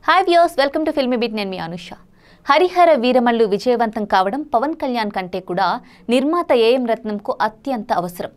Hi viewers, welcome to filmy beat. నేను మీ అనుష. హరిహర వీరమల్లు విజయవంతం కావడం పవన్ కళ్యాణ్ కంటే కూడా నిర్మాత ఏఎం రత్నంకు అత్యంత అవసరం.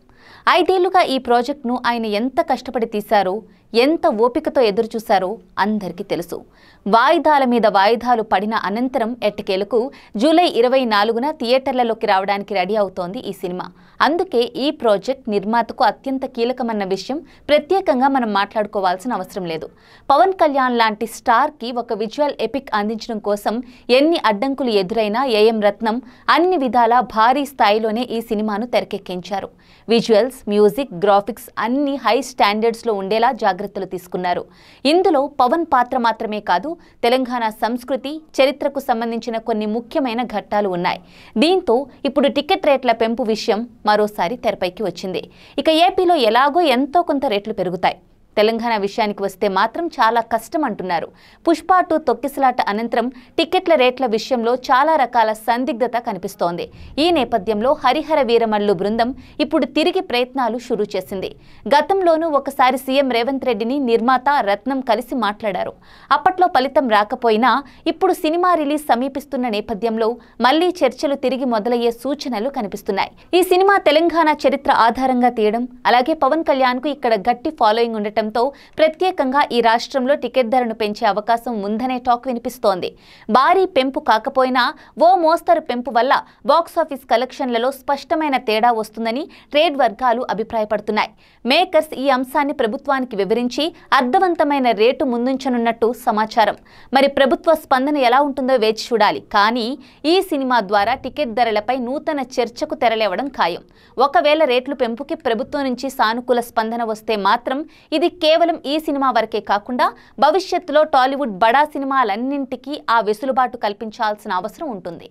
5 ఏళ్లుగా ఈ ప్రాజెక్ట్ను ఆయన ఎంత కష్టపడి తీశారో, ఎంత ఓపికతో ఎదురుచూశారో అందరికీ తెలుసు. వాయిదాల మీద వాయిదాలు పడిన అనంతరం ఎట్టకేలకు జూలై 24న థియేటర్లలోకి రావడానికి రెడీ అవుతోంది ఈ సినిమా. అందుకే ఈ ప్రాజెక్ట్ నిర్మాతకు అత్యంత కీలకమన్న విషయం ప్రత్యేకంగా మనం మాట్లాడుకోవాల్సిన అవసరం లేదు. పవన్ కళ్యాణ్ లాంటి స్టార్కి ఒక విజువల్ ఎపిక్ అందించడం కోసం ఎన్ని అడ్డంకులు ఎదురైనా ఏఎం రత్నం అన్ని విధాలా భారీ స్థాయిలోనే ఈ సినిమాను తెరకెక్కించారు. విజువల్స్, మ్యూజిక్, గ్రాఫిక్స్ అన్ని హై స్టాండర్డ్స్లో ఉండేలా జాగ్రత్తలు తీసుకున్నారు. ఇందులో పవన్ పాత్ర మాత్రమే కాదు, తెలంగాణ సంస్కృతి, చరిత్రకు సంబంధించిన కొన్ని ముఖ్యమైన ఘట్టాలు ఉన్నాయి. దీంతో ఇప్పుడు టికెట్ రేట్ల పెంపు విషయం మరోసారి తెరపైకి వచ్చింది. ఇక ఏపీలో ఎలాగో ఎంతో కొంత రేట్లు పెరుగుతాయి. తెలంగాణ విషయానికి వస్తే మాత్రం చాలా కష్టం అంటున్నారు. పుష్ప 2 తొక్కిసలాట అనంతరం టికెట్ల రేట్ల విషయంలో చాలా రకాల సందిగ్ధత కనిపిస్తోంది. ఈ నేపథ్యంలో హరిహర వీరమల్లు బృందం ఇప్పుడు తిరిగి ప్రయత్నాలు షురూ చేసింది. గతంలోనూ ఒకసారి సీఎం రేవంత్ రెడ్డిని నిర్మాత రత్నం కలిసి మాట్లాడారు. అప్పట్లో ఫలితం రాకపోయినా ఇప్పుడు సినిమా రిలీజ్ సమీపిస్తున్న నేపథ్యంలో మళ్లీ చర్చలు తిరిగి మొదలయ్యే సూచనలు కనిపిస్తున్నాయి. ఈ సినిమా తెలంగాణ చరిత్ర ఆధారంగా తీయడం, అలాగే పవన్ కళ్యాణ్ కు ఇక్కడ గట్టి ఫాలోయింగ్ ఉండటం ప్రత్యేకంగా ఈ రాష్ట్రంలో టికెట్ ధరను పెంచే అవకాశం ఉందనే టాక్ వినిపిస్తోంది. భారీ పెంపు కాకపోయినా ఓ మోస్తరు పెంపు వల్ల బాక్సాఫీస్ కలెక్షన్లలో స్పష్టమైన తేడా వస్తుందని ట్రేడ్ వర్గాలు అభిప్రాయపడుతున్నాయి. మేకర్స్ ఈ అంశాన్ని ప్రభుత్వానికి వివరించి అర్థవంతమైన రేటు ముందుంచనున్నట్టు సమాచారం. మరి ప్రభుత్వ స్పందన ఎలా ఉంటుందో వేచి చూడాలి. కానీ ఈ సినిమా ద్వారా టికెట్ ధరలపై నూతన చర్చకు తెరలేవడం ఖాయం. ఒకవేళ రేట్లు పెంపుకి ప్రభుత్వం నుంచి సానుకూల స్పందన వస్తే మాత్రం ఇది కేవలం ఈ సినిమా వరకే కాకుండా భవిష్యత్తులో టాలీవుడ్ బడా సినిమాలన్నింటికీ ఆ వెసులుబాటు కల్పించాల్సిన అవసరం ఉంటుంది.